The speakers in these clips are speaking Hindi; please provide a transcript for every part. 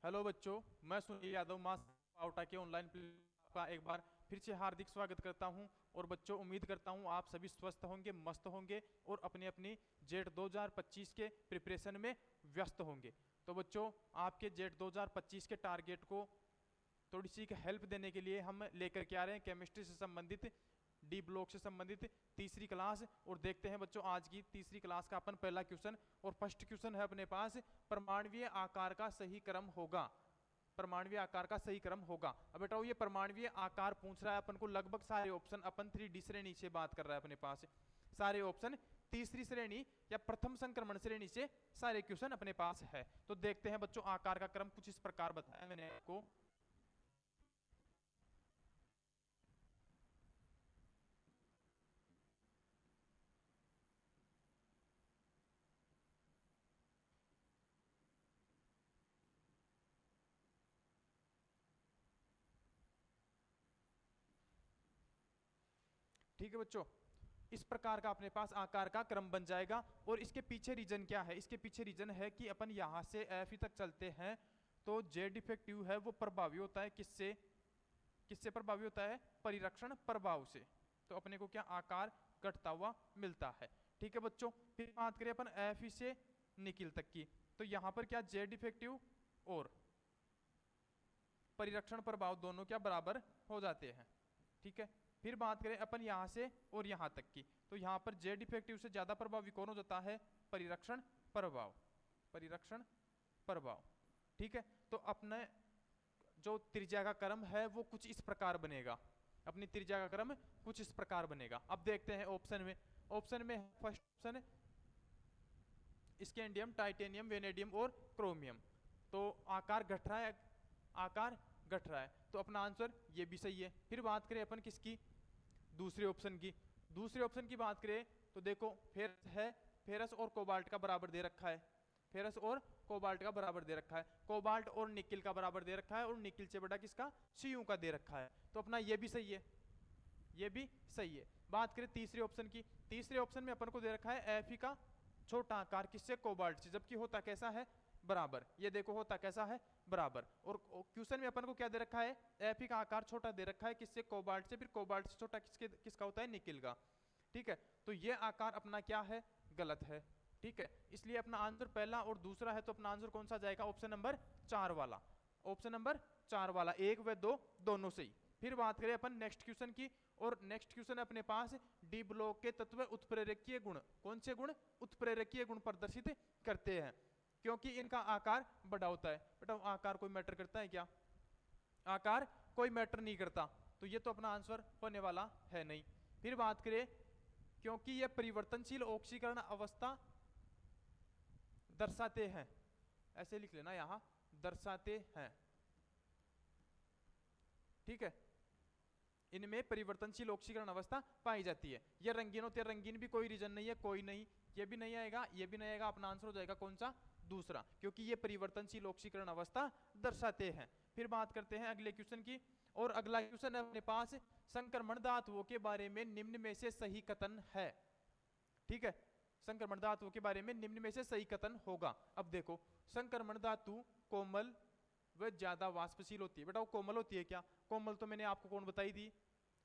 हेलो बच्चों, मैं सुनील यादव मास पाउटा के ऑनलाइन का एक बार फिर से हार्दिक स्वागत करता हूं। और बच्चों, उम्मीद करता हूं आप सभी स्वस्थ होंगे, मस्त होंगे और अपनी अपनी जेट 2025 के प्रिपरेशन में व्यस्त होंगे। तो बच्चों, आपके जेट 2025 के टारगेट को थोड़ी सी हेल्प देने के लिए हम लेकर के आ रहे हैं केमिस्ट्री से संबंधित, डी ब्लॉक से संबंधित तीसरी क्लास। और देखते हैं बच्चों, आज की तीसरी क्लास का अपन पहला क्वेश्चन। और फर्स्ट क्वेश्चन है अपने पास, परमाणवीय आकार का सही क्रम होगा। परमाणवीय आकार का सही क्रम होगा। अब बेटा ये परमाणवीय आकार पूछ रहा है अपन को, लगभग सारे ऑप्शन अपन 3D श्रेणी से बात कर रहा है अपने पास। सारे ऑप्शन तीसरी श्रेणी या प्रथम संक्रमण श्रेणी से सारे क्वेश्चन अपने पास है। तो देखते हैं बच्चों, आकार का क्रम कुछ इस प्रकार बताया मैंने आपको। ठीक है बच्चों, इस प्रकार का अपने पास आकार का क्रम बन जाएगा। और इसके पीछे रीजन क्या है? इसके पीछे रीजन है कि अपन यहां से एफ तक चलते हैं तो जेड इफेक्टिव है वो प्रभावी होता है किससे? किससे प्रभावी होता है? परिरक्षण प्रभाव से। तो अपने को क्या आकार घटता हुआ मिलता है। ठीक है बच्चों, फिर बात करें अपन एफ से निकिल तक की, तो यहां पर क्या जेड इफेक्टिव और परिरक्षण प्रभाव दोनों क्या बराबर हो जाते हैं। ठीक है, फिर बात करें अपन यहां से और यहां तक की, तो यहां पर जेड इफेक्टिव से ज्यादा प्रभावी कौन हो जाता है? परिरक्षण प्रभाव। परिरक्षण प्रभाव। ठीक है, तो अपने जो त्रिज्या का क्रम है वो कुछ इस प्रकार बनेगा। अपनी त्रिज्या का क्रम कुछ इस प्रकार बनेगा। अब देखते हैं ऑप्शन में। ऑप्शन में first option scandium, titanium, vanadium और क्रोमियम। तो आकार घट रहा है, आकार घट रहा है, तो अपना आंसर ये भी सही है। फिर बात करें अपन किसकी? दूसरे ऑप्शन की। दूसरे ऑप्शन की बात करें तो देखो फेरस है, फेरस और कोबाल्ट का बराबर दे रखा है। फेरस और कोबाल्ट का बराबर दे रखा है, कोबाल्ट और निकिल का बराबर दे रखा है, और निकिल से बड़ा किसका? सीयू का दे रखा है। तो अपना ये भी सही है, ये भी सही है। बात करें तीसरे ऑप्शन की, तीसरे ऑप्शन में अपन को दे रखा है एफ का छोटा आकार किससे? कोबाल्ट से, जबकि होता कैसा है? बराबर। ये देखो होता कैसा है? बराबर। और क्वेश्चन में अपन को क्या दे रखा है? एफ का आकार छोटा दे रखा है किससे? कोबाल्ट से। फिर कोबाल्ट से छोटा किसका होता है? निकिल का। ठीक है, तो ये आकार अपना क्या है? गलत है। ठीक है, इसलिए अपना आंसर पहला और दूसरा है, तो अपना आंसर कौन सा जाएगा? ऑप्शन नंबर 4 वाला। ऑप्शन नंबर 4 वाला, 1 व 2 दोनों सही। फिर बात करें अपन नेक्स्ट क्वेश्चन की, और नेक्स्ट क्वेश्चन अपने पास डी ब्लॉक के तत्व उत्प्रेरकीय गुण, कौन से गुण? उत्प्रेरकीय गुण प्रदर्शित करते हैं, क्योंकि इनका आकार बड़ा होता है। बेटा आकार कोई मैटर करता है क्या? आकार कोई मैटर नहीं करता, तो ये तो अपना आंसर होने वाला है नहीं। फिर बात करें, क्योंकि ये परिवर्तनशील ऑक्सीकरण अवस्था दर्शाते हैं, ऐसे लिख लेना यहां, दर्शाते हैं। ठीक है, इनमें परिवर्तनशील ऑक्सीकरण अवस्था पाई जाती है। ये रंगीन होते हैं, रंगीन भी कोई रीजन नहीं है, कोई नहीं, ये भी नहीं आएगा, ये भी नहीं आएगा। अपना आंसर हो जाएगा कौन सा? दूसरा, क्योंकि ये परिवर्तनशील ऑक्सीकरण अवस्था दर्शाते हैं। फिर बात करते हैं अगले क्वेश्चन की, और अगला क्वेश्चन है अपने पास, संक्रमण धातुओं के बारे में निम्न में से सही कथन है। ठीक है, संक्रमण धातुओं के बारे में निम्न में से सही कथन होगा। अब देखो, संक्रमण धातु कोमल वह ज्यादा वाष्पशील होती है। बेटा वो कोमल होती है क्या? कोमल तो मैंने आपको कौन बताई थी?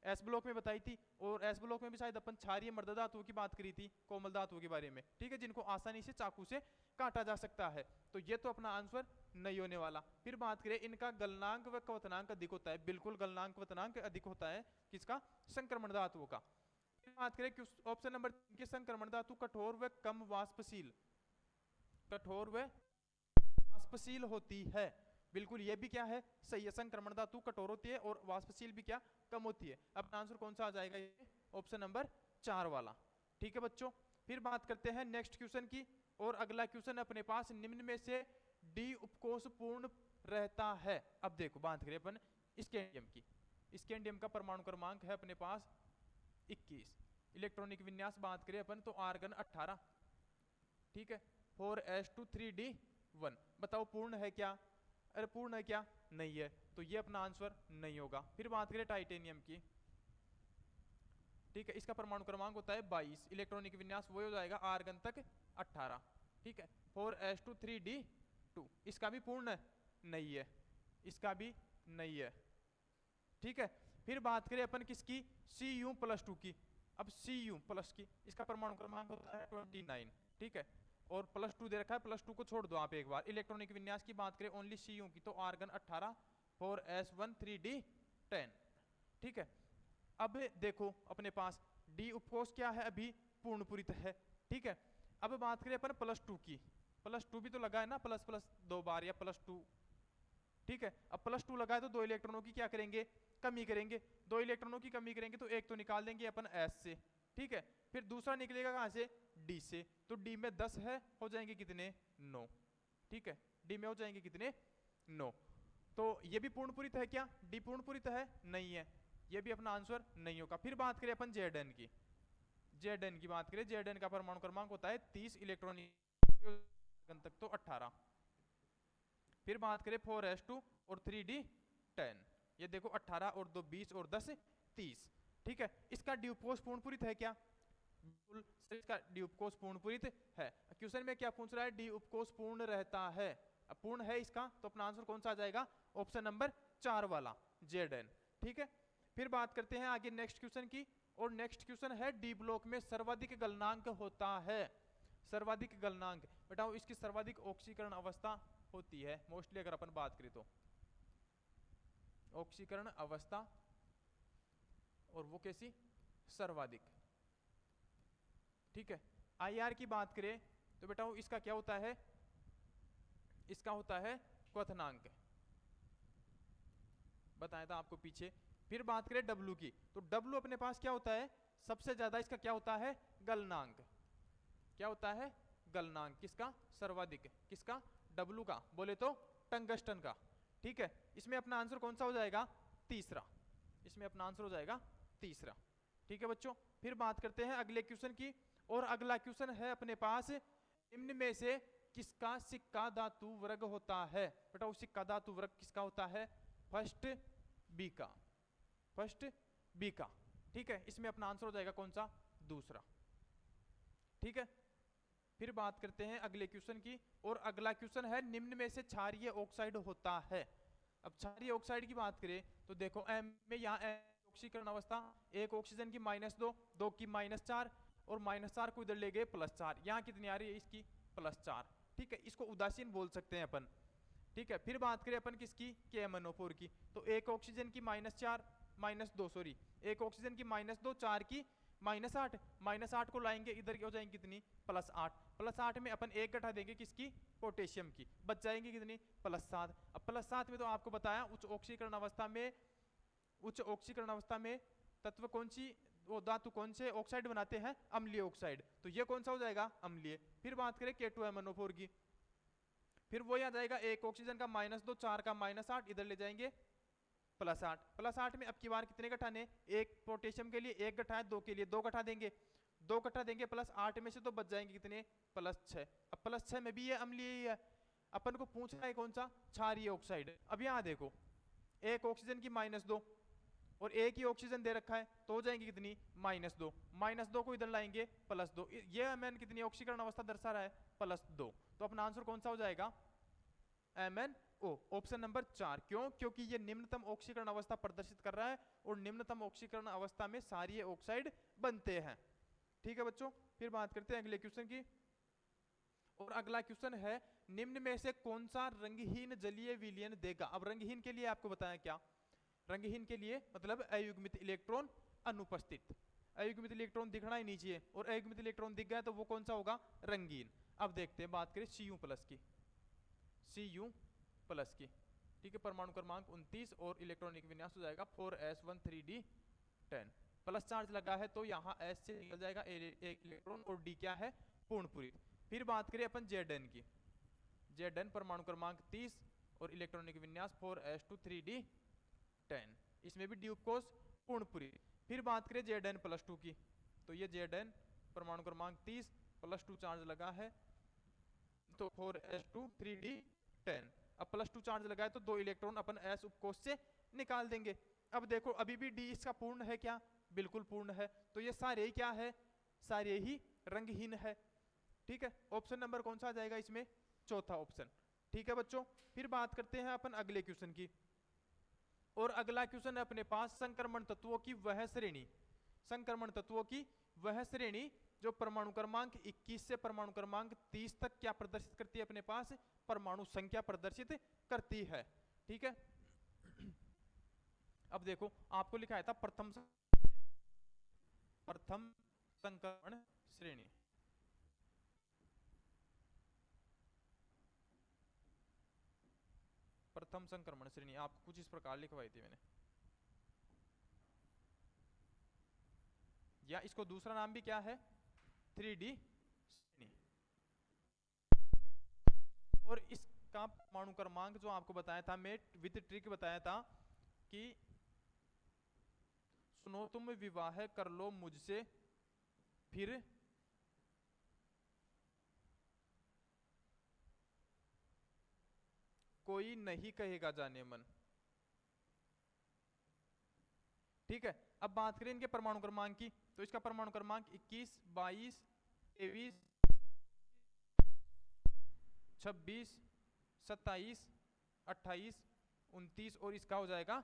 एस ब्लॉक में बताई थी, और एस ब्लॉक में भी शायद अपन क्षारीय मृदा धातुओं की बात करी थी, कोमल धातुओं के बारे में। ठीक है, जिनको आसानी से चाकू से काटा जा सकता है। तो ये तो अपना आंसर नहीं होने वाला। फिर बात करें, इनका गलनांक व क्वथनांक अधिक होता है। बिल्कुल गलनांक क्वथनांक अधिक होता है किसका? संक्रमण धातुओं का। फिर बात करें ऑप्शन नंबर 3 के, संक्रमण धातु कठोर व कम वाष्पशील, कठोर व वाष्पशील होती है। बिल्कुल ये भी क्या है? सही है, संक्रमण धातु कठोर होती है और वाष्पशील भी क्या? कम होती है। अपना आंसर कौन सा आ जाएगा? ये ऑप्शन नंबर 4 वाला। ठीक है बच्चों, फिर बात करते हैं नेक्स्ट क्वेश्चन की, और अगला क्वेश्चन अपने पास, निम्न में से डी उपकोष पूर्ण रहता है। अब देखो बात करें अपन स्कैंडियम की, स्कैंडियम का परमाणु क्रमांक है अपने पास 21। इलेक्ट्रॉनिक विन्यास बात करें अपन तो आर्गन 18। ठीक है, 4s2 3d1। बताओ पूर्ण है क्या? अरे पूर्ण है क्या? नहीं है, तो ये अपना आंसर नहीं होगा। फिर बात करें टाइटेनियम की, ठीक है, इसका परमाणु क्रमांक होता है 22, इलेक्ट्रॉनिक विन्यास वो हो जाएगा आर्गन तक 18। ठीक है, 4s2 3d2, इसका भी पूर्ण है, नहीं है, इसका भी नहीं है। ठीक है, फिर बात करें अपन किसकी, Cu+2 की। अब Cu+ की, इसका परमाणु क्रमांक होता है 29। ठीक है, और +2 दे रखा है, +2 को छोड़ दो आप एक बार। इलेक्ट्रॉनिक विन्यास की बात करें ओनली Cu की, तो आर्गन 18 4s1 3d10। ठीक है, अब देखो अपने पास D उपकोष क्या है, अभी पूर्णपूरित है। ठीक है, अब बात करें अपन +2 की, +2 भी तो लगा है ना, प्लस प्लस 2 बार या +2। ठीक है, अब +2 लगाए तो 2 इलेक्ट्रॉनों की क्या करेंगे, कमी करेंगे। 2 इलेक्ट्रॉनों की कमी करेंगे तो एक तो निकाल देंगे अपन S से। ठीक है, फिर दूसरा निकलेगा कहाँ से, D से। तो D में 10 है, हो जाएंगे कितने, 9। ठीक है, D में हो जाएंगे कितने, 9। तो ये भी पूर्णपूरित है क्या, D पूर्णपूरित है, नहीं है, ये भी अपना आंसर नहीं होगा। फिर बात करें अपन Zn की, Zn की बात करें, Zn का परमाणु क्रमांक होता है 30 इलेक्ट्रॉन तक तो 18। फिर बात करें 4s2 और 3d10, ये देखो 18 और 2 20 और 10 30। ठीक है, इसका डी उपकोष पूर्णपूरित है क्या, बिल्कुल इसका डी उपकोष पूर्णपूरित है। क्वेश्चन में क्या पूछ रहा है, डी उपकोष पूर्ण रहता है। अब पूर्ण है इसका, तो अपना आंसर कौन सा आ जाएगा, ऑप्शन नंबर 4 वाला Zn। ठीक है, फिर बात करते हैं आगे नेक्स्ट क्वेश्चन की, और नेक्स्ट क्वेश्चन है डी ब्लॉक में सर्वाधिक गलनांक होता है। सर्वाधिक गलनांक, बताओ इसकी सर्वाधिक ऑक्सीकरण अवस्था होती है मोस्टली, अगर अपन बात करें तो ऑक्सीकरण अवस्था, और वो कैसी, सर्वाधिक। ठीक है, IR की बात करें तो बेटा इसका क्या होता है, इसका होता है क्वथनांक, बताया था आपको पीछे। फिर बात करें W की, तो W अपने पास क्या होता है, सबसे ज्यादा इसका क्या होता है, गलनांक। क्या होता है, गलनांक, किसका, सर्वाधिक, किसका, W का, बोले तो टंगस्टन का। ठीक है, इसमें अपना आंसर कौन सा हो जाएगा, तीसरा, इसमें अपना आंसर हो जाएगा तीसरा। ठीक है बच्चों, फिर बात करते हैं अगले क्वेश्चन की, और अगला क्वेश्चन है अपने पास, निम्न में से किसका सिक्का धातु वर्ग होता है। बेटा सिक्का धातु वर्ग किसका होता है, फर्स्ट बी का, फर्स्ट बी का। ठीक है, इसमें अपना आंसर हो जाएगा कौन सा, दूसरा। ठीक है, फिर बात करते हैं अगले क्वेश्चन की, और अगला क्वेश्चन है निम्न में से क्षारीय ऑक्साइड होता है। अब क्षारीय ऑक्साइड की बात करें तो देखो M में यहाँ ऑक्सीकरण अवस्था, एक ऑक्सीजन की -2, 2 की -4, और -4 को इधर ले गए +4, यहाँ कितनी आ रही है इसकी, +4। ठीक है, इसको उदासीन बोल सकते हैं अपन। ठीक है, फिर बात करें अपन किसकी, KMnO4 की, तो एक ऑक्सीजन की -2 सॉरी, एक ऑक्सीजन की -2, 4 की -8, -8 को लाएंगे इधर हो जाएंगे कितनी, +8, +8 में अपन एक घटा देंगे किसकी, पोटेशियम की, बच जाएंगे कितनी, +7। अब +7 में तो आपको बताया उच्च ऑक्सीकरण अवस्था में, उच्च ऑक्सीकरण अवस्था में तत्व कौन सी, वो धातु कौन से ऑक्साइड बनाते हैं, अम्लीय ऑक्साइड, तो ये कौन सा हो जाएगा, अम्लीय। फिर बात करें K2MnO4 की, फिर वो आ जाएगा एक ऑक्सीजन का -2, 4 का -8, इधर ले जाएंगे +8, +8 में अब की बार कितने घटाने, एक पोटेशियम के लिए एक घटाए, 2 के लिए 2 घटा देंगे, 2 घटा देंगे, +8 में से तो बच जाएंगे कितने, +6। अब +6 में भी ये अम्लीय ही है, अपन को पूछ रहा है कौन सा, क्षारीय ऑक्साइड। अब यहाँ देखो एक ऑक्सीजन की -2 और एक ही ऑक्सीजन दे रखा है, तो हो जाएंगे कितनी, -2, -2 को इधर लाएंगे +2, ये MN कितनी ऑक्सीकरण अवस्था दर्शा रहा है, +2। तो अपना आंसर कौन सा हो जाएगा, MnO, ऑप्शन नंबर 4। क्यों, क्योंकि ये निम्नतम ऑक्सीकरण अवस्था प्रदर्शित कर रहा है, और निम्नतम ऑक्सीकरण अवस्था में क्षारीय ऑक्साइड बनते हैं। ठीक है बच्चों, फिर बात करते हैं अगले क्वेश्चन की, और अगला क्वेश्चन है निम्न में से कौन सा रंगहीन जलीय विलयन देगा। अब रंगहीन के लिए आपको बताया क्या, रंगहीन के लिए मतलब अयुग्मित इलेक्ट्रॉन अनुपस्थित, अयुग्मित इलेक्ट्रॉन दिखना ही नहीं चाहिए, और अयुग्मित इलेक्ट्रॉन दिख गया तो वो कौन सा होगा, रंगीन। अब देखते हैं, बात करें Cu+ की, Cu+ की। ठीक है, परमाणु क्रमांक 29 और इलेक्ट्रॉनिक विन्यास हो जाएगा 4s1 3d10, प्लस चार्ज लगा है तो यहाँ S से निकल जाएगा एक इलेक्ट्रॉन, और D क्या है, पूर्णपूरित। फिर बात करें अपन Zn की, Zn परमाणु क्रमांक 30 और इलेक्ट्रॉनिक विन्यास 4s2 3d10, इसमें भी D उपकोष पूर्णपूरित। फिर बात करें Zn+2 की, तो ये Zn परमाणु क्रमांक 30 +2 चार्ज लगा है, तो 4s2 3d10। अब +2 चार्ज लगाए तो 2 इलेक्ट्रॉन अपन S उपकोष से निकाल देंगे। अब देखो अभी भी D इसका पूर्ण है क्या, बिल्कुल पूर्ण है, तो ये सारे ही क्या है, सारे ही रंगहीन है। ठीक है, ऑप्शन नंबर कौन सा आ जाएगा इसमें, चौथा ऑप्शन। ठीक है बच्चों। फिर बात करते हैं अपन अगले क्वेश्चन की, और अगला क्वेश्चन है अपने पास संक्रमण तत्वों की वह श्रेणी, संक्रमण तत्वों की वह श्रेणी जो परमाणु क्रमांक 21 से परमाणु क्रमांक 30 तक क्या प्रदर्शित करती है, अपने पास परमाणु संख्या प्रदर्शित करती है। ठीक है, अब देखो आपको लिखा था प्रथम संक्रमण श्रेणी। प्रथम संक्रमण श्रेणी आपको कुछ इस प्रकार लिखवाई थी मैंने, या इसको दूसरा नाम भी क्या है, 3D श्रेणी। और इसका परमाणु क्रमांक जो आपको बताया था मैं विद ट्रिक बताया था कि सुनो तुम विवाह कर लो मुझसे फिर कोई नहीं कहेगा जाने मन। ठीक है, अब बात करें इनके परमाणु क्रमांक की, तो इसका परमाणु क्रमांक 21, 22, 23, 26, 27, 28, 29 और इसका हो जाएगा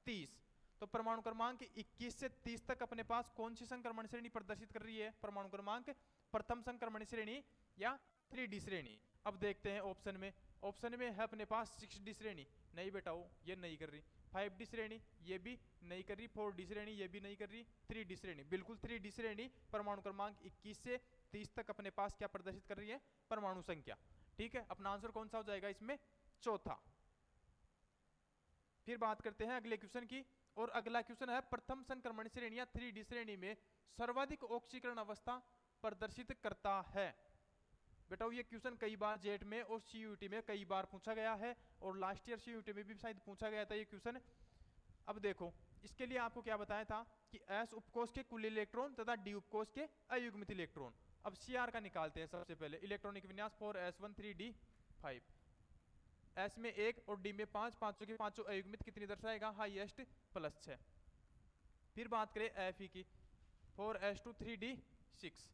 30। तो परमाणु क्रमांक 21 से 30 तक अपने पास कौन सी संक्रमण श्रेणी प्रदर्शित कर रही है, परमाणु क्रमांक प्रथम संक्रमण श्रेणी या 3D श्रेणी। अब देखते हैं ऑप्शन में, ऑप्शन में है अपने पास 6D श्रेणी, नहीं बेटा वो ये नहीं कर रही, 5D श्रेणी ये भी नहीं कर रही, 4D श्रेणी ये भी नहीं कर रही, 3D श्रेणी बिल्कुल 3D श्रेणी परमाणु क्रमांक 21 से 30 तक अपने पास क्या प्रदर्शित कर रही है, परमाणु संख्या। ठीक है, अपना आंसर कौन सा हो जाएगा इसमें, चौथा। फिर बात करते हैं अगले क्वेश्चन की, और अगला क्वेश्चन है प्रथम संक्रमण श्रेणी या 3D श्रेणी में सर्वाधिक ऑक्सीकरण अवस्था प्रदर्शित करता है। बेटा ये क्वेश्चन कई बार जेट में और सीयूटी में कई बार पूछा गया है, और लास्ट ईयर सीयूटी में भी शायद पूछा गया था ये क्वेश्चन। अब देखो इसके लिए आपको क्या बताया था कि एस उपकोष के कुल इलेक्ट्रॉन तथा डी उपकोष के अयुग्मित इलेक्ट्रॉन। अब सीआर का निकालते हैं सबसे पहले, इलेक्ट्रॉनिक विन्यास 4s1 3d 5, एस में 1 और डी में 5, पांचों के पांचों अयुग्मित कितनी दर्शाएगा, हाईएस्ट +6। फिर बात करें एफ की 4s2 3d 6।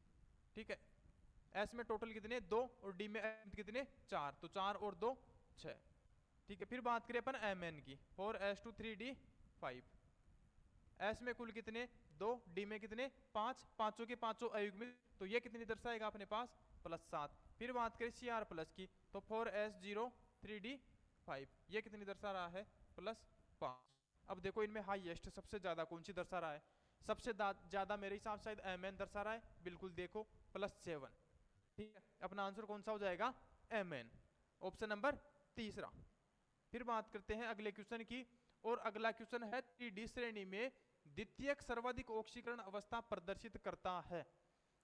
ठीक है, एस में टोटल कितने 2 और डी में कितने 4, तो 4 और 2 6। ठीक है, फिर बात करें अपन mn की 4s2 3d 5, एस में कुल कितने 2, डी में कितने 5, पांचों के पांचों अयुग्मित, तो ये कितनी दर्शाएगा अपने पास +7। फिर बात करें Cr प्लस की तो 4s0 3d 5, ये कितनी दर्शा रहा है +5। अब देखो इनमें हाईएस्ट सबसे ज्यादा कौन सी दर्शा रहा है, सबसे ज्यादा मेरे हिसाब से शायद mn दर्शा रहा है, बिल्कुल देखो +7। ठीक है, अपना आंसर कौन सा हो जाएगा, mn, ऑप्शन नंबर तीसरा। फिर बात करते हैं अगले क्वेश्चन की, और अगला क्वेश्चन है 3D श्रेणी में द्वितीयक सर्वाधिक ऑक्सीकरण अवस्था प्रदर्शित करता है।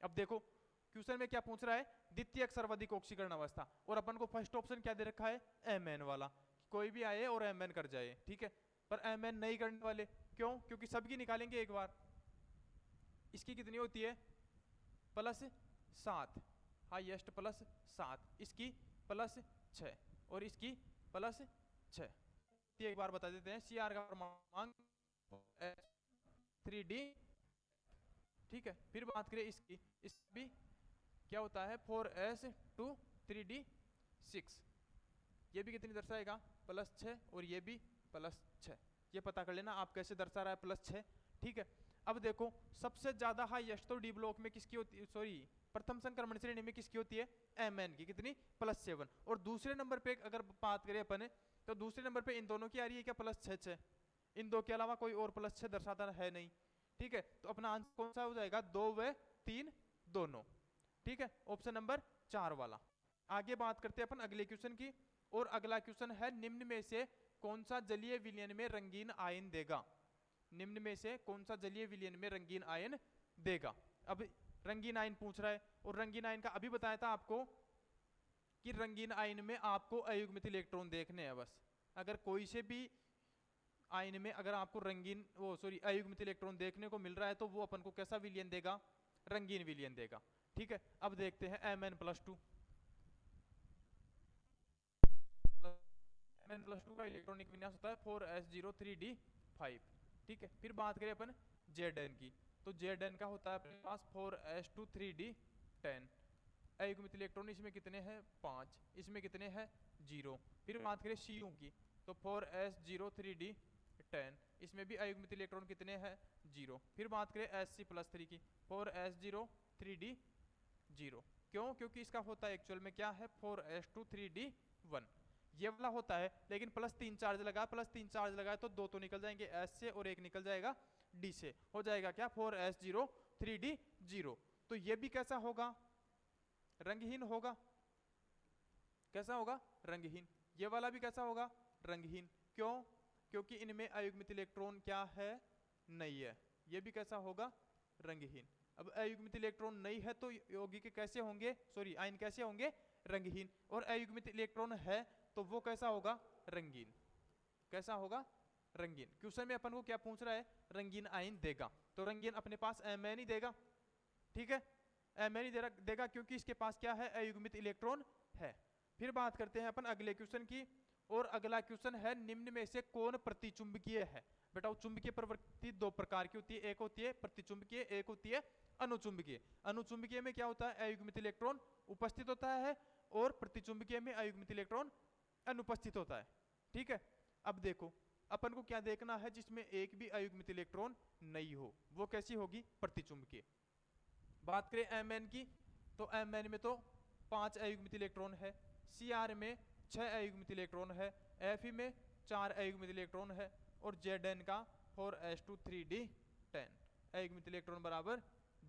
अब देखो क्वेश्चन में क्या पूछ रहा है, द्वितीयक सर्वाधिक ऑक्सीकरण अवस्था, और अपन को फर्स्ट ऑप्शन क्या दे रखा है, mn वाला, कोई भी आए और mn कर जाए। ठीक है, पर mn नहीं करने वाले, क्यों, क्योंकि सबकी निकालेंगे एक बार। इसकी कितनी होती है +7, हाईएस्ट +7, इसकी +6 और इसकी +6। एक बार बता देते हैं, Cr का क्रमांक 3d। ठीक है, फिर बात करें इसकी, इस भी क्या होता है 4s2 3d 6, ये भी कितनी दर्शाएगा +6 और ये भी +6। ये पता कर लेना आप कैसे दर्शा रहा है +6। ठीक है, अब देखो सबसे ज्यादा हाईएस्ट तो डी ब्लॉक में किसकी होती है, सॉरी प्रथम संक्रमण श्रेणी में किसकी होती है, mn की, कितनी +7। और दूसरे नंबर पे अगर बात करें अपन तो दूसरे नंबर पे इन दोनों की आ रही है क्या +6, इन दो के अलावा कोई और +6 दर्शाता है नहीं। ठीक है, तो अपना आंसर कौन सा हो जाएगा, 2 व 3 दोनों। ठीक है, ऑप्शन नंबर 4 वाला। आगे बात करते हैं अपन अगले क्वेश्चन की, और अगला क्वेश्चन है निम्न में से कौन सा जलीय विलयन में रंगीन आयन देगा, निम्न में से कौन सा जलीय विलयन में रंगीन आयन देगा। अब रंगीन आयन पूछ रहा है, और रंगीन आयन का अभी बताया था आपको कि रंगीन आयन में आपको अयुग्मित इलेक्ट्रॉन देखने हैं बस। अगर कोई से भी आयन में अगर आपको रंगीन अयुग्मित इलेक्ट्रॉन देखने को मिल रहा है तो वो अपन को कैसा विलयन देगा, रंगीन विलयन देगा। ठीक है, अब देखते हैं Mn+2, Mn+2 का इलेक्ट्रॉनिक विन्यास होता है 4s0 3d 5। ठीक है, फिर बात करें अपन Zn की, तो Zn का होता है अपने पास 4s2 3d 10, अयुग्मित इलेक्ट्रॉन इसमें कितने हैं 5, इसमें कितने हैं 0। फिर बात करें Cu की तो 4s0 3d10, इसमें भी अयुग्मित इलेक्ट्रॉन कितने हैं 0। फिर बात करें Sc+3 की 4s0 3d0, क्यों, क्योंकि इसका होता है एक्चुअल में क्या है 4s2 3d1, ये वाला होता है, लेकिन +3 चार्ज लगा, +3 चार्ज लगाए तो 2 तो निकल जाएंगे S से और 1 निकल जाएगा D से, हो जाएगा क्या 4s0 3d0। तो ये भी कैसा होगा, रंगहीन होगा। कैसा होगा, रंगहीन। ये वाला भी कैसा होगा, रंगहीन। क्यों, क्योंकि इनमें अयुग्मित इलेक्ट्रॉन क्या है, नहीं है। ये भी कैसा होगा, रंगहीन। अब अयुग्मित इलेक्ट्रॉन नहीं है तो यौगिक कैसे होंगे, सॉरी आयन कैसे होंगे, रंगहीन। और अयुग्मित इलेक्ट्रॉन है तो वो कैसा होगा, रंगीन। कैसा होगा, रंगीन। क्वेश्चन में अपन को क्या पूछ रहा है, रंगीन आयन देगा, तो रंगीन अपने पास Mn ही देगा, ठीक है, Mn ही देगा, क्योंकि इसके पास क्या है, अयुग्मित इलेक्ट्रॉन है। फिर बात करते हैं अपन अगले क्वेश्चन की, और अगला क्वेश्चन है निम्न में से कौन प्रतिचुंबकीय है। बेटा चुंबकीय प्रवृत्ति दो प्रकार की होती है, एक होती है प्रतिचुंबकीय, एक होती है अनुचुंबकीय। अनुचुंबकीय में क्या होता है, अयुग्मित इलेक्ट्रॉन उपस्थित होता है, और प्रतिचुंबकीय में अयुग्मित इलेक्ट्रॉन अनुपस्थित होता है, ठीक है। अब देखो अपन को क्या देखना है, जिसमें एक भी अयुग्मित इलेक्ट्रॉन नहीं हो, वो कैसी होगी, प्रतिचुंबकीय। बात करें Mn की तो Mn में तो 5 अयुग्मित इलेक्ट्रॉन है, Cr में 6 अयुग्मित इलेक्ट्रॉन है, Fe में 4 अयुग्मित इलेक्ट्रॉन है, और Zn का 4s2 3d10, अयुग्मित इलेक्ट्रॉन बराबर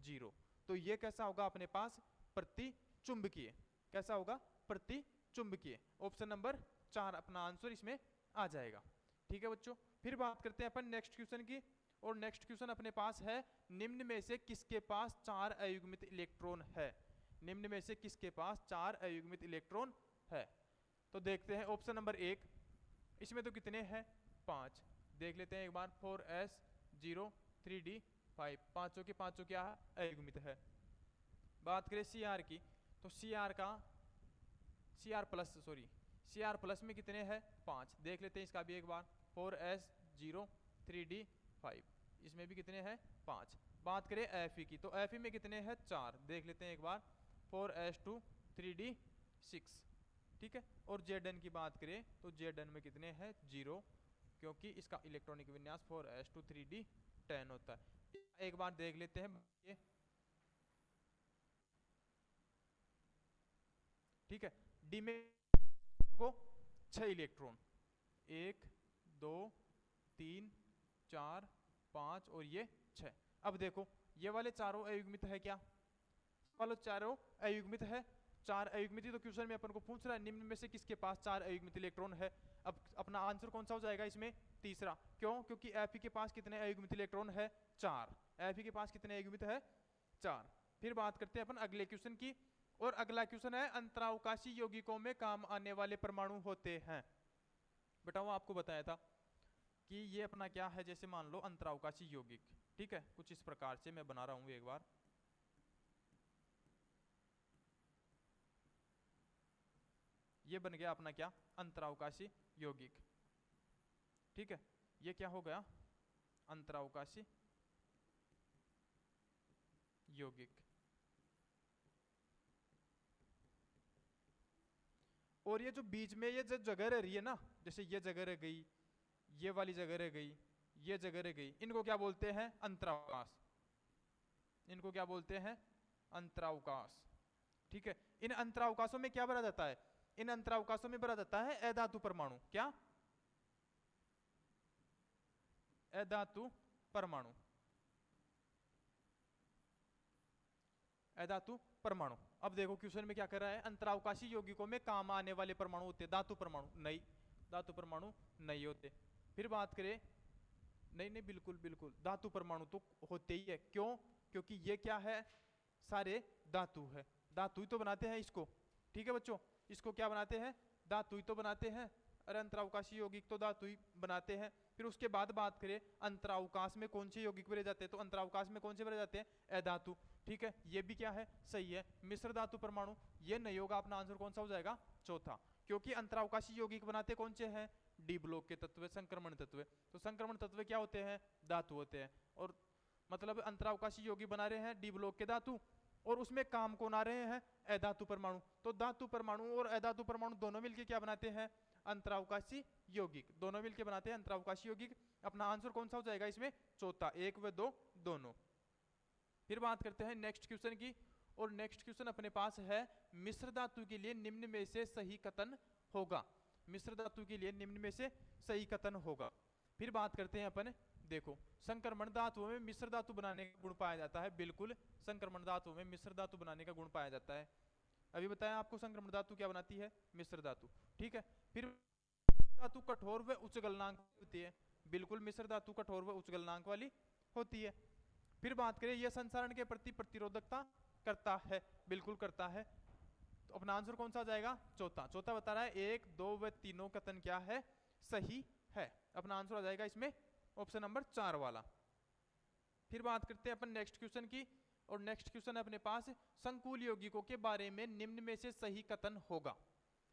0। तो ये कैसा होगा अपने पास, प्रतिचुंबकीय। कैसा होगा, प्रतिचुंबकीय। ऑप्शन नंबर 4 अपना आंसर इसमें आ जाएगा, ठीक है बच्चों। फिर बात करते हैं अपन नेक्स्ट क्वेश्चन की, और नेक्स्ट क्वेश्चन अपने पास है निम्न में से किसके पास 4 अयुग्मित इलेक्ट्रॉन है। निम्न में से किसके पास 4 अयुग्मित इलेक्ट्रॉन है, तो देखते हैं ऑप्शन नंबर 1, इसमें तो कितने हैं 5, देख लेते हैं एक बार 4s0 3d5, पांचों के पांचों क्या अयुग्मित है। बात करें Cr की तो Cr प्लस में कितने हैं 5, देख लेते हैं इसका भी एक बार 4s0 3d5, इसमें भी कितने हैं 5। बात करें Fe की तो Fe में कितने हैं 4, देख लेते हैं एक बार 4s2 3d6, ठीक है। और Zn की बात करें तो Zn में कितने हैं 0, क्योंकि इसका इलेक्ट्रॉनिक विन्यास 4s2 3d10 होता है। एक बार देख लेते हैं ये, ठीक है। डी में को 6 इलेक्ट्रॉन, 1 2 3 4 5 और ये 6। अब देखो ये वाले चारों अयुग्मित है क्या, वाले चारों अयुग्मित है, 4 अयुग्मित ही तो क्वेश्चन में अपन को पूछ रहा है निम्न में से किसके पास 4 अयुग्मित इलेक्ट्रॉन है। अब अपना आंसर कौन सा हो जाएगा इसमें, तीसरा। क्यों, क्योंकि Fe के पास कितने अयुग्मित इलेक्ट्रॉन है 4, Fe के पास कितने अयुग्मित है 4। फिर बात करते हैं अपन अगले क्वेश्चन की, और अगला क्वेश्चन है अंतरावकाशी यौगिकों में काम आने वाले परमाणु होते हैं। बेटा वो आपको बताया था कि ये अपना क्या है, जैसे मान लो अंतरावकाशी यौगिक, ठीक है, कुछ इस प्रकार से मैं बना रहा हूं एक बार। ये बन गया अपना क्या, अंतरावकाशी यौगिक, ठीक है। ये क्या हो गया, अंतरावकाशी यौगिक। और ये जो बीच में ये जो जगह रह रही है ना, जैसे ये जगह रह गई, ये वाली जगह रह गई, ये जगह रह गई, इनको क्या बोलते हैं, अंतरावकाश। इनको क्या बोलते हैं, अंतरावकाश, ठीक है। इन अंतरावकाशों में क्या भरा जाता है, इन अंतरावकाशों में भरा जाता है अधातु परमाणु। क्या, अधातु परमाणु, अधातु परमाणु। अब देखो क्वेश्चन में क्या कर रहा है, अंतरावकाशी यौगिकों में काम आने वाले परमाणु होते हैं धातु परमाणु, नहीं, धातु परमाणु नहीं होते। फिर बात करें, नहीं नहीं बिल्कुल बिल्कुल धातु परमाणु तो होते ही है। क्यों, क्योंकि ये क्या है, सारे धातु है, धातु ही तो बनाते हैं इसको, ठीक है बच्चों। इसको क्या बनाते हैं, धातु ही तो बनाते हैं, अरे अंतरावकाशी यौगिक तो धातु ही बनाते हैं। फिर उसके बाद बात करें अंतरावकाश में कौन से यौगिक भरे जाते हैं, तो अंतरावकाश में कौन से भरे जाते हैं, अधातु, ठीक है। ये भी क्या है, सही है, मिश्र धातु परमाणु। ये नहीं होगा, अपना आंसर कौन सा हो जाएगा, चौथा, क्योंकि अंतरावकाशी यौगिक बनाते कौन से हैं, डी ब्लॉक के तत्व, संक्रमण तत्व। तो संक्रमण तत्व क्या होते हैं, धातु होते हैं, और मतलब अंतरावकाशी यौगिक बना रहे हैं डी ब्लॉक के धातु, और उसमें काम कौन आ रहे हैं, अधातु परमाणु। तो धातु परमाणु और अधातु परमाणु दोनों मिलके क्या बनाते हैं, अंतरावकाशी यौगिक, दोनों मिलके बनाते हैं अंतरावकाशी यौगिक। अपना आंसर कौन सा हो जाएगा इसमें, चौथा, 1 व 2 दोनों। फिर बात करते हैं नेक्स्ट क्वेश्चन की, और नेक्स्ट क्वेश्चन अपने पास है मिश्र धातु के लिए निम्न में से सही कथन होगा। मिश्र धातु के लिए निम्न में से सही कथन होगा। फिर बात करते हैं अपन, देखो संक्रमण धातुओं में मिश्र धातु बनाने का गुण पाया जाता है, बिल्कुल संक्रमण धातुओं में मिश्र धातु बनाने का गुण पाया जाता है। अभी बताया आपको संक्रमण धातु क्या बनाती है, मिश्र धातु, ठीक है। फिर धातु कठोर व उच्च गलनांक होती है, बिल्कुल मिश्र धातु कठोर व उच्च गलनांक वाली होती है। फिर बात करें यह संसारण के प्रति प्रतिरोधकता करता है, बिल्कुल करता है। तो अपना आंसर कौन सा आ जाएगा, चौथा। चौथा बता रहा है 1, 2 व तीनों कथन क्या है, सही है। अपना आंसर आ जाएगा इसमें ऑप्शन नंबर 4 वाला। फिर बात करते हैं अपन नेक्स्ट क्वेश्चन की, और नेक्स्ट क्वेश्चन है अपने पास संकुल यौगिकों के बारे में निम्न में से सही कथन होगा।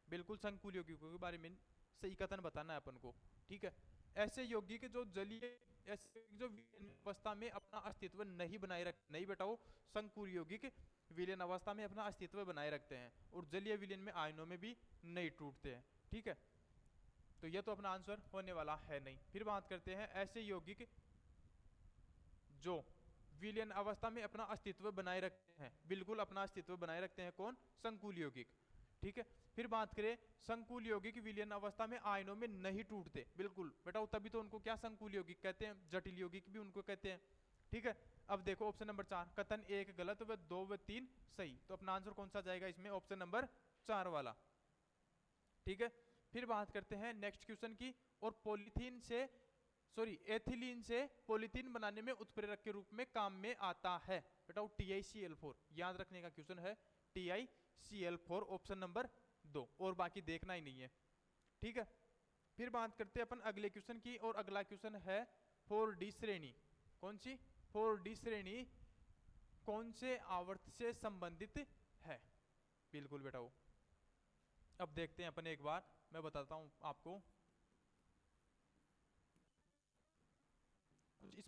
बिल्कुल संकुल यौगिकों के बारे में सही कथन बताना है अपन को, ठीक है। ऐसे यौगिक जो जलीय, ऐसे जो अवस्था में अपना अस्तित्व नहीं बनाए रख, नहीं बेटा, संकुल यौगिक विलीन अवस्था में अपना अस्तित्व बनाए रखते हैं और जलीय विलीन में आयनों में भी नहीं टूटते हैं, ठीक है। तो यह तो अपना आंसर होने वाला है नहीं। फिर बात करते हैं ऐसे यौगिक जो विलीन अवस्था में अपना अस्तित्व बनाए रखते हैं, बिल्कुल अपना अस्तित्व बनाए रखते हैं, कौन, संकुल यौगिक, ठीक है। फिर बात करें संकुल यौगिक विलीन अवस्था में आयनों में नहीं टूटते, बिल्कुल बेटा, तभी तो उनको क्या संकुल यौगिक कहते हैं, जटिल यौगिक भी उनको कहते हैं, ठीक है। अब देखो ऑप्शन नंबर 4, कथन 1 गलत व 2 व 3 सही। तो अपना आंसर कौन सा जाएगा इसमें, ऑप्शन नंबर 4 वाला, ठीक है। फिर बात करते हैं नेक्स्ट क्वेश्चन की, और पॉलीथीन से, सॉरी एथिलीन से पॉलीथीन बनाने में उत्प्रेरक के रूप में काम में आता है, बेटा TiCl4, याद रखने का क्वेश्चन है, TiCl4 ऑप्शन नंबर 2, और बाकी देखना ही नहीं है, ठीक है। फिर बात करते हैं अपन अगले क्वेश्चन की, और अगला क्वेश्चन है 4D श्रेणी, कौन सी, 4D श्रेणी कौन से आवर्त से संबंधित है, बिल्कुल बेटा वो। अब देखते हैं अपन एक बार, मैं बताता हूं आपको कुछ इस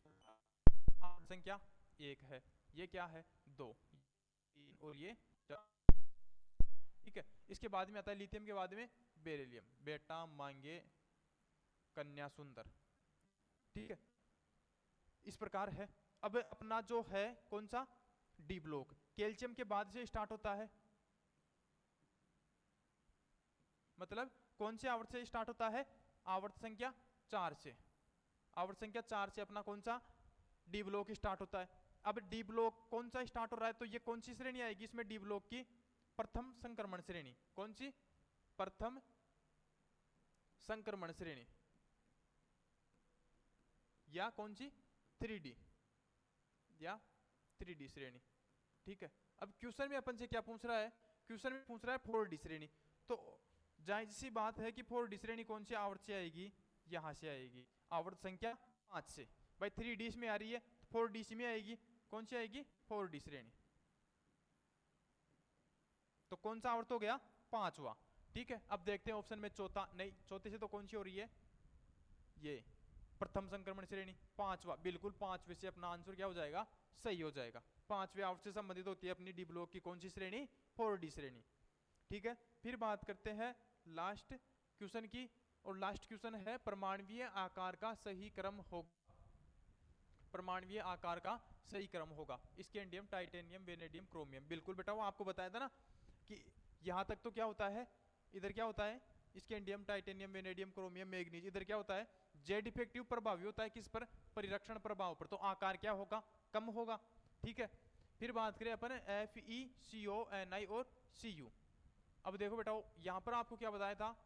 संख्या 1 है, ये क्या है 2, 3 और ये 4, ठीक है। इसके बाद में आता है लिथियम के बाद में बेरिलियम, बेटा मांगे कन्या सुंदर, ठीक है, इस प्रकार है। अब अपना जो है कौन सा, डी ब्लॉक, कैल्शियम के बाद से स्टार्ट होता है, मतलब कौन से आवर्त से स्टार्ट होता है, आवर्त संख्या 4 से, आवर्त संख्या 4 से अपना कौन सा डी ब्लॉक स्टार्ट होता है। अब डी ब्लॉक कौन सा स्टार्ट हो रहा है, तो ये कौन सी श्रेणी आएगी इसमें, डी ब्लॉक की प्रथम संक्रमण श्रेणी, कौन सी, प्रथम संक्रमण श्रेणी, या कौन सी 3D, या 3D श्रेणी, ठीक है। अब क्वेश्चन में अपन से क्या पूछ रहा है, क्वेश्चन में पूछ रहा है 4D श्रेणी, तो जाहिर सी बात है कि 4D श्रेणी कौन सी आवर्त से आएगी, यहां से आएगी, आवर्त संख्या 5 से। भाई 3D में आ रही है, 4D में आएगी, कौन सी आएगी, 4D श्रेणी। तो कौन सा आवर्त हो गया, 5वां, ठीक है। अब देखते हैं ऑप्शन में चौथा, नहीं चौथे से तो कौन सी हो रही है, ये प्रथम संक्रमण श्रेणी, 5वां, बिल्कुल 5वें से अपना आंसर क्या हो जाएगा, सही हो जाएगा। 5वें आवर्त से संबंधित होती है अपनी डी ब्लॉक की कौन सी श्रेणी, 4D श्रेणी, ठीक है। फिर बात करते हैं लास्ट क्वेश्चन की, और लास्ट क्वेश्चन है परमाणवीय आकार का सही क्रम होगा, परमाणवीय आकार का सही क्रम होगा, स्कैंडियम, टाइटेनियम, वेनेडियम, क्रोमियम, बिल्कुल बेटा वो आपको बताया था ना कि यहां तक तो क्या होता है, इधर क्या होता है, scandium, titanium, vanadium, chromium, manganese, इधर क्या होता है, जेड इफेक्टिव प्रभावी होता है किस पर, परिरक्षण प्रभाव पर, तो आकार क्या होगा, कम होगा, ठीक है। फिर बात करें अपन FeCO, Ni और Cu। अब देखो बेटा यहां पर आपको क्या बताया था,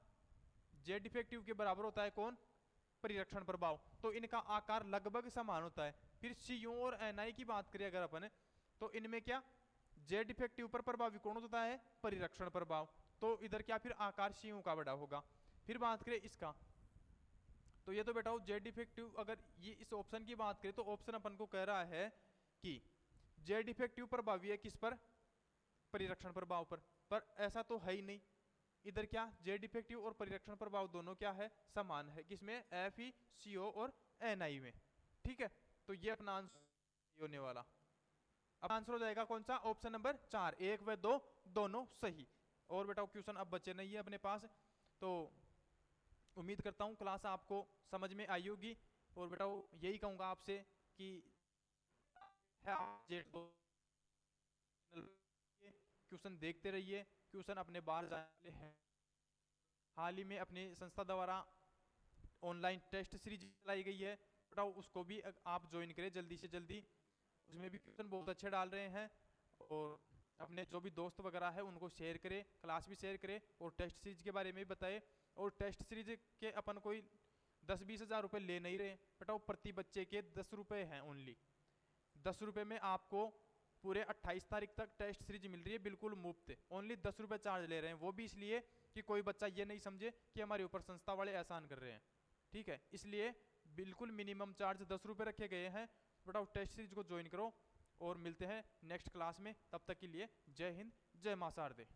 जेड इफेक्टिव के बराबर होता है कौन, परिरक्षण प्रभाव, तो इनका आकार लगभग समान होता है। फिर Cu और Ni की बात करें अगर अपन, तो इनमें क्या, जेड इफेक्टिव पर प्रभावी कौन होता है, परिरक्षण प्रभाव, तो इधर क्या फिर आकार Cu का बड़ा होगा। फिर बात करें इसका, तो ये तो बेटा जेड इफेक्टिव, अगर ये इस ऑप्शन की बात करें तो ऑप्शन अपन को कह रहा है कि जेड इफेक्टिव प्रभावी है किस पर, परिरक्षण प्रभाव पर ऐसा तो है ही नहीं, इधर क्या जेड इफेक्टिव और परिरक्षण प्रभाव दोनों क्या है, समान है, किसमें, FeCO और Ni में, ठीक है। तो ये अपना आंसर होने वाला, अब आंसर हो जाएगा कौन सा, ऑप्शन नंबर 4, 1 व 2 दोनों सही। और बेटा क्वेश्चन अब बचे नहीं है अपने पास, तो उम्मीद करता हूँ क्लास आपको समझ में आई होगी। और बेटा यही कहूँगा आपसे कि क्वेश्चन देखते रहिए, क्वेश्चन अपने बाहर जाने हैं। हाल ही में अपनी संस्था द्वारा ऑनलाइन टेस्ट सीरीज चलाई गई है बेटा, उसको भी आप ज्वाइन करें जल्दी से जल्दी। उसमें भी क्वेश्चन बहुत अच्छे डाल रहे हैं, और अपने जो भी दोस्त वगैरह है उनको शेयर करें, क्लास भी शेयर करें, और टेस्ट सीरीज के बारे में भी बताएं। और टेस्ट सीरीज के अपन कोई 10-20 हज़ार रुपये ले नहीं रहे बेटा, वो प्रति बच्चे के 10 रुपये हैं ओनली। 10 रुपये में आपको पूरे 28 तारीख तक टेस्ट सीरीज मिल रही है बिल्कुल मुफ्त। ओनली 10 रुपये चार्ज ले रहे हैं, वो भी इसलिए कि कोई बच्चा ये नहीं समझे कि हमारे ऊपर संस्था वाले एहसान कर रहे हैं, ठीक है। इसलिए बिल्कुल मिनिमम चार्ज 10 रुपये रखे गए हैं बेटा। टेस्ट सीरीज को ज्वाइन करो, और मिलते हैं नेक्स्ट क्लास में। तब तक के लिए जय हिंद, जय मां शारदे।